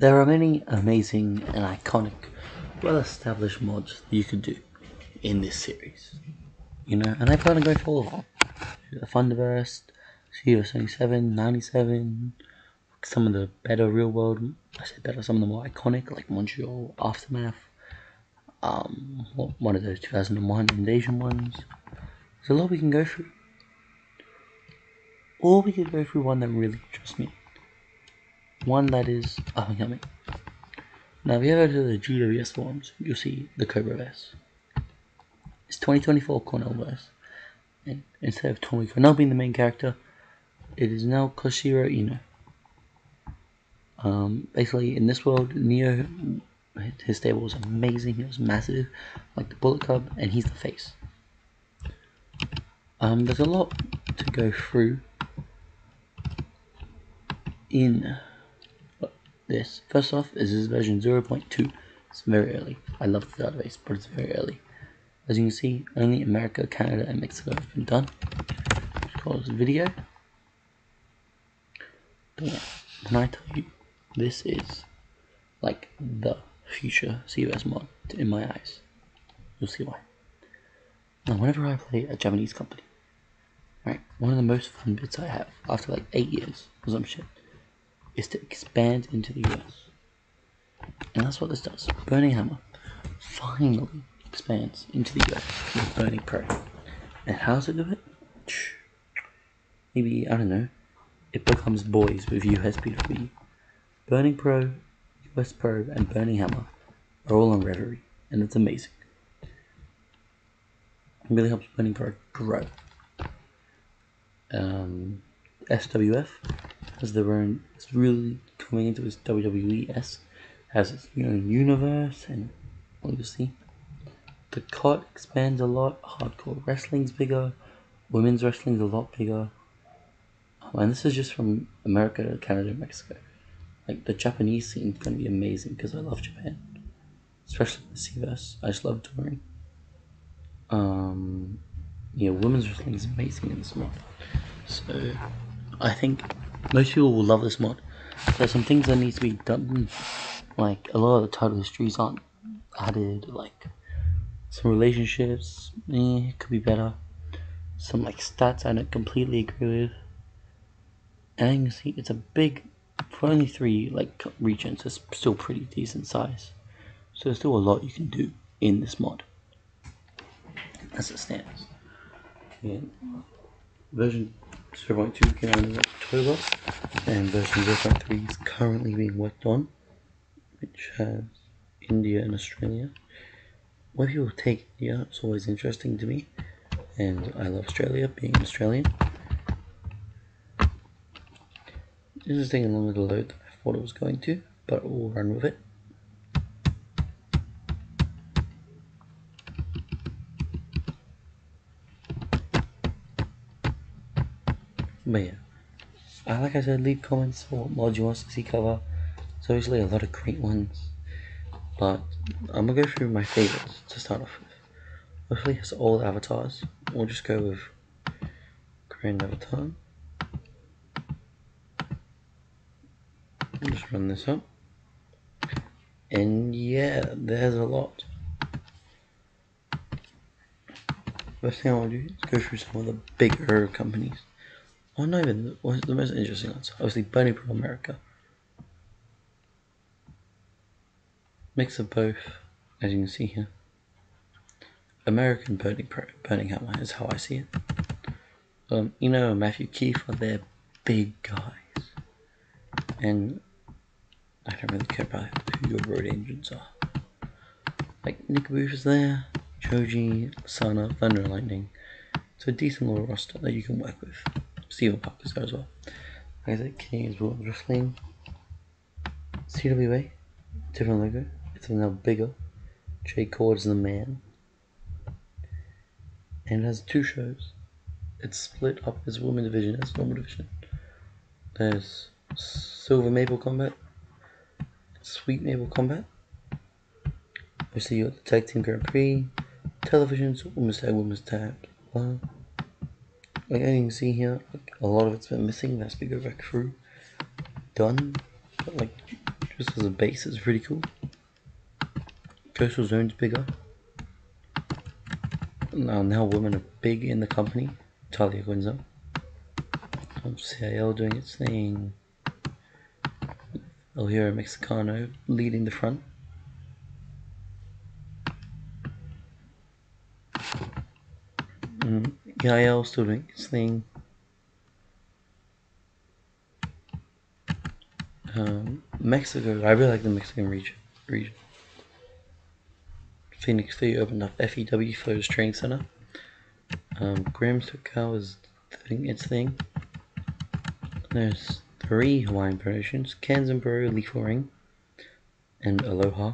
There are many amazing and iconic, well-established mods you could do in this series, and I plan to go for all of them. The Thunderburst, CEW 97, some of the better real-world, some of the more iconic, like Montreal, Aftermath, one of those 2001 Invasion ones. There's a lot we can go through. Or we could go through one that really interests me. One that is up and coming. Now, if you ever go to the GWS forums, you'll see the Cobra Verse. It's 2024 Cornell Verse. And instead of Tommy Cornell being the main character, it is now Koshiro Ino. Basically, in this world, Neo, his stable was amazing. He was massive, like the Bullet Club, and he's the face. There's a lot to go through in this. First off, this is version 0.2. It's very early. I love the database, but it's very early. As you can see, only America, Canada, and Mexico have been done. Let's call this video. But yeah, when I tell you, this is like the future COS mod in my eyes. You'll see why. Now, whenever I play a Japanese company, right, one of the most fun bits I have after like 8 years or some shit is to expand into the US. And that's what this does. Burning Hammer finally expands into the US with Burning Pro. And how does it do it? Maybe, I don't know, it becomes boys with UPSW. Burning Pro, US Pro, and Burning Hammer are all on Reverie, and it's amazing. It really helps Burning Pro grow. SWF has their own, it's really coming into its WWES, has its own universe, and obviously the COT expands a lot. Hardcore wrestling's bigger, women's wrestling's a lot bigger, and this is just from America, Canada, and Mexico. Like, the Japanese scene is going to be amazing because I love Japan, especially the CVS. I just love touring. Women's wrestling is amazing in this mod. So I think most people will love this mod. There's some things that need to be done, like a lot of the title histories aren't added, like some relationships could be better, some like stats I don't completely agree with, and you can see it's a big, for only 3 like regions, it's still pretty decent size, so there's still a lot you can do in this mod as it stands. Version 0.2 came out in October, and version 0.3 is currently being worked on, which has India and Australia. When people take India, it's always interesting to me, and I love Australia, being Australian. This is taking longer to load than I thought it was going to, but we'll run with it. But yeah, like I said, leave comments for what mods you want to see cover. There's obviously a lot of great ones, but I'm gonna go through my favorites to start off with. Hopefully it's all avatars. We'll just go with Grand Avatar. I'll just run this up. And yeah, there's a lot. First thing I want to do is go through some of the bigger companies. Or not even the most interesting ones. Obviously, Burning Pro America. Mix of both, as you can see here. American Burning Hammer is how I see it. And Matthew Keith are their big guys. And I don't really care about who your road agents are. Like, Nick Booth is there, Choji, Sana, Thunder and Lightning. It's a decent little roster that you can work with. Steven Parker's there as well. Like I said, Canadian's World Wrestling. CWA, different logo. It's now bigger. Jay Cord's the man. And it has 2 shows. It's split up as Women Division as Normal Division. There's Silver Maple Combat, Sweet Maple Combat. Obviously you got the Tag Team Grand Prix, Televisions, Women's Tag, Like you can see here, like, a lot of it's been missing, that's to go back through. Done, but like, Just as a base, it's pretty cool. Coastal zone's bigger. Now women are big in the company. Talia Gunza. CIL doing its thing. El Hero Mexicano leading the front. EIL still doing its thing. Mexico, I really like the Mexican region. Phoenix 3 opened up FEW Flows Training Center. Graham's Cow is doing its thing. There's 3 Hawaiian promotions: KANZEN Pro, Lethal Ring, and Aloha.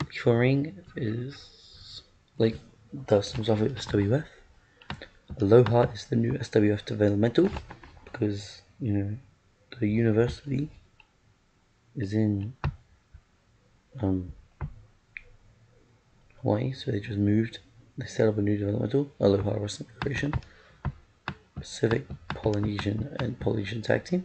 Lethal Ring is like does some stuff with SWF. Aloha is the new SWF developmental because the university is in Hawaii, so they just moved. They set up a new developmental, Aloha Wrestling Federation, Pacific, Polynesian, and Polynesian Tag Team.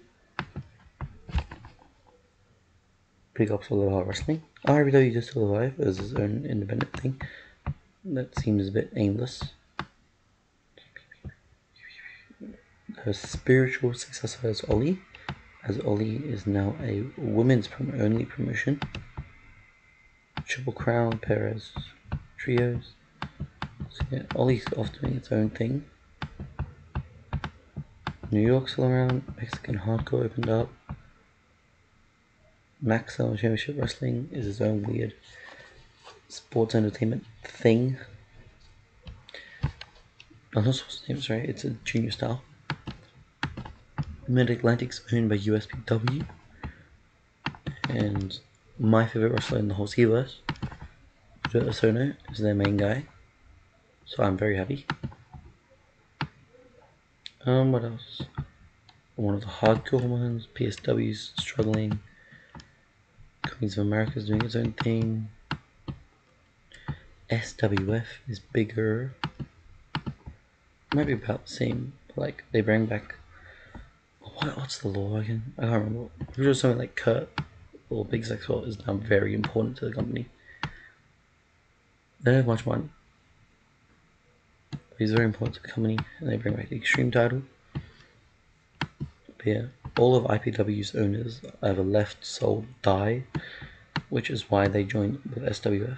Big ups Aloha Wrestling. RBW is still alive as his own independent thing. That seems a bit aimless. Her spiritual successor is OLLIE, as OLLIE is now a women's only promotion. Triple Crown, Perez, Trios. So yeah, OLLIE's off doing its own thing. New York's still around. Mexican Hardcore opened up. Maxwell Championship Wrestling is its own weird sports entertainment thing. I'm not supposed to name it right, it's a junior style. Mid-Atlantic's owned by UPSW. And my favorite wrestler in the whole universe, Sono, is their main guy. So I'm very happy. What else? One of the hardcore ones, PSW's struggling. Queens of America is doing its own thing. SWF is bigger. Might be about the same, but like they bring back. What's the law again? I can't remember. I'm sure something like Kurt or Big Sexual is now very important to the company. They don't have much money, but he's very important to the company, and they bring back the Extreme title. But yeah, all of IPW's owners either left, sold, died, which is why they joined with SWF.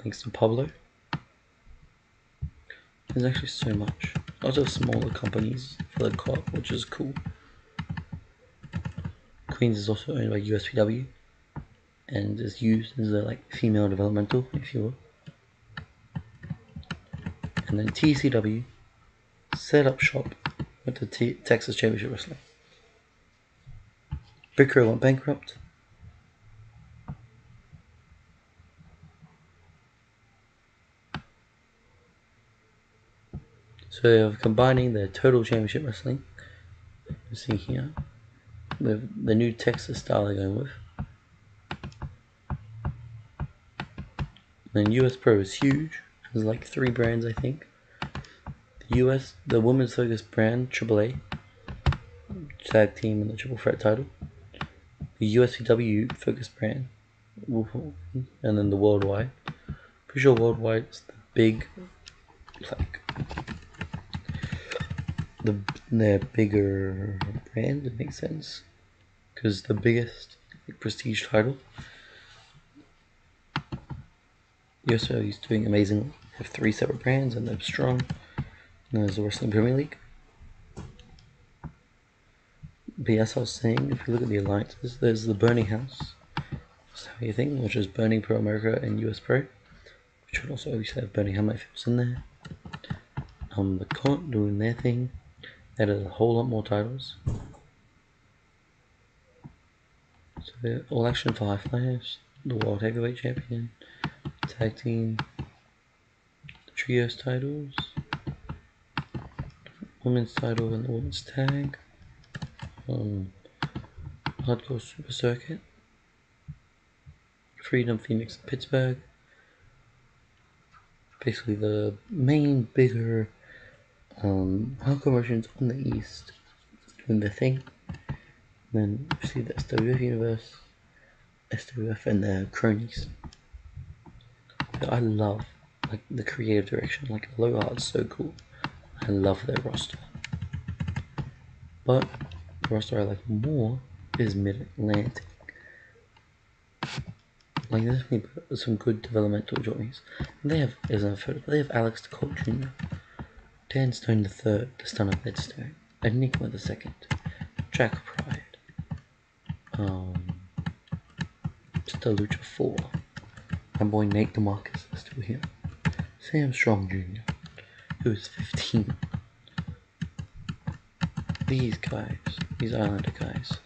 Thanks to Pablo. There's actually so much. Lots of smaller companies for the co-op, which is cool. Queens is also owned by UPSW and is used as a female developmental, if you will. And then TCW set up shop with the Texas Championship Wrestling. Big Crow went bankrupt. So they're combining their Total Championship Wrestling, you see here, with the new Texas style they're going with. And then US Pro is huge. There's like 3 brands, I think. The women's focused brand, AAA, tag team and the triple threat title. The USPW focused brand, and then the worldwide. Pretty sure worldwide is the big, the bigger brand. It makes sense because the biggest prestige title. USPW is doing amazing. They have 3 separate brands and they're strong. And there's the Wrestling Premier League. But as I was saying, if you look at the alliances, there's the Burning House, thing, which is Burning Pro America and US Pro, which would also obviously have Burning Helmet Fields in there. The COT doing their thing. That is a whole lot more titles. So they're All Action for High Flyers, the World Heavyweight Champion, Tag Team, the Trios titles, Women's title and the Women's Tag, Hardcore Super Circuit, Freedom Phoenix Pittsburgh, basically the main bigger hardcore versions on the East doing the thing. And then you see the SWF universe, SWF and their cronies. I love like the creative direction, like Aloha is so cool. I love their roster. But the roster I like more is Mid-Atlantic. Like there's some good developmental journeys. And they have, as a photo, they have Alex the Colt Jr., Dan Stone III, the son of Ed Stone, Enigma II, Jack Pride, Mr. Lucha 4, my boy Nate DeMarcus is still here, Sam Strong Jr., who is 15. These guys, these Islander guys.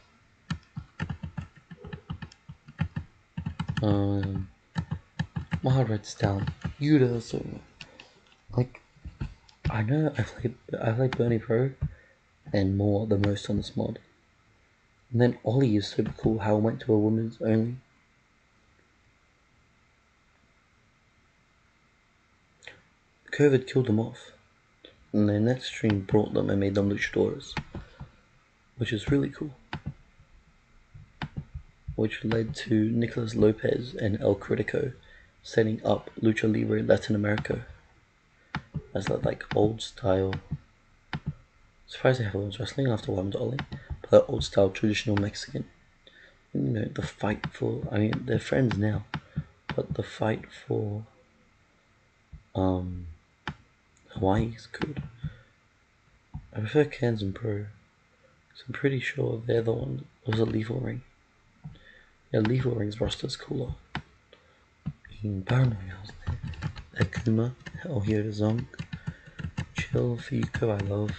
Wild Red Stallion, Yuta Soma. Like, I know I played Bernie Pro and more the most on this mod. And then OLLIE is super cool how it went to a women's only. COVID killed them off. And their next stream brought them and made them luchadores. Which is really cool. Which led to Nicolas Lopez and El Critico setting up Lucha Libre Latin America as that like old style. Surprised they have women's wrestling after what happened to OLLIE, but that old style traditional Mexican. You know, the fight for, I mean, they're friends now, but the fight for Hawaii is good. I prefer KANZEN Pro, because I'm pretty sure they're the one that was a Lethal Ring. Yeah, Lethal Ring's roster's cooler. Paranoia was there. Akuma, El Hiero Zonk, Chill, Fuyuko, I love.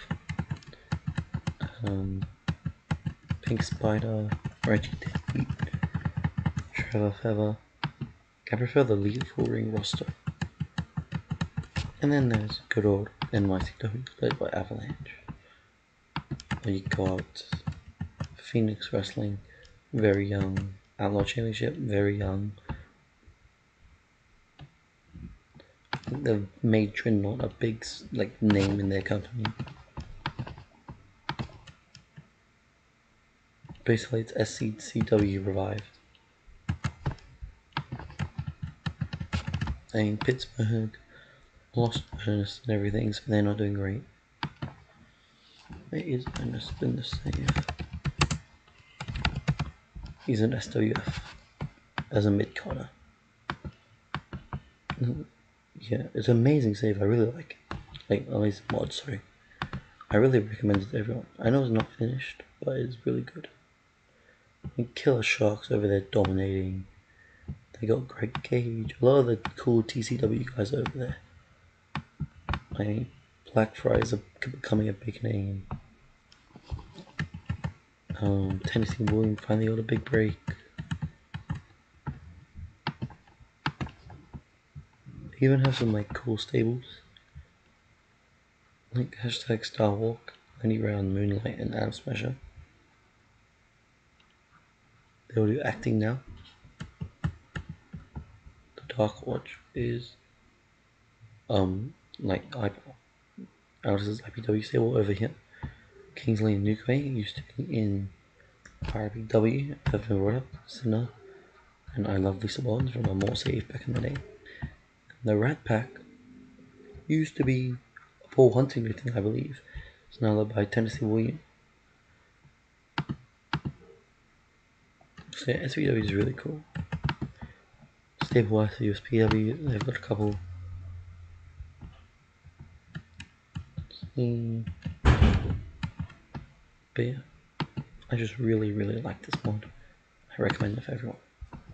Pink Spider, Reggie Deadbeat, Trevor Feather. I prefer the Lethal Ring roster. And then there's good old NYCW played by Avalanche. Or you go out Phoenix Wrestling, very young. Outlaw Championship, very young. They've made Dreadnought a big like name in their company. Basically, it's SCCW revived. And Pittsburgh lost Ernest and everything, so they're not doing great. Where is Ernest in the save? He's an SWF as a mid-carder. Yeah, it's an amazing save. I really like it. Like, amazing mod, sorry. I really recommend it to everyone. I know it's not finished, but it's really good. And Killer Sharks over there dominating. They got Greg Cage. A lot of the cool TCW guys over there. I mean, Black Fries are becoming a big name. Tennessee Williams finally got a big break. They even have some like cool stables. Like hashtag Starwalk, Lenny Round, Moonlight, and Adam Smasher. They'll do acting now. The Dark Watch is like Alice's IPW stable over here. Kingsley and Nukeway used to be in RPW, have been brought up, Sinner, and I Love Lisa Bonds from a more safe back in the day. The Rat Pack used to be a Paul Huntington thing, I believe. It's now led by Tennessee Williams. So yeah, SVW is really cool. Stable UPSW, they've got a couple. But yeah, I just really like this mod. I recommend it for everyone.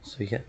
So yeah.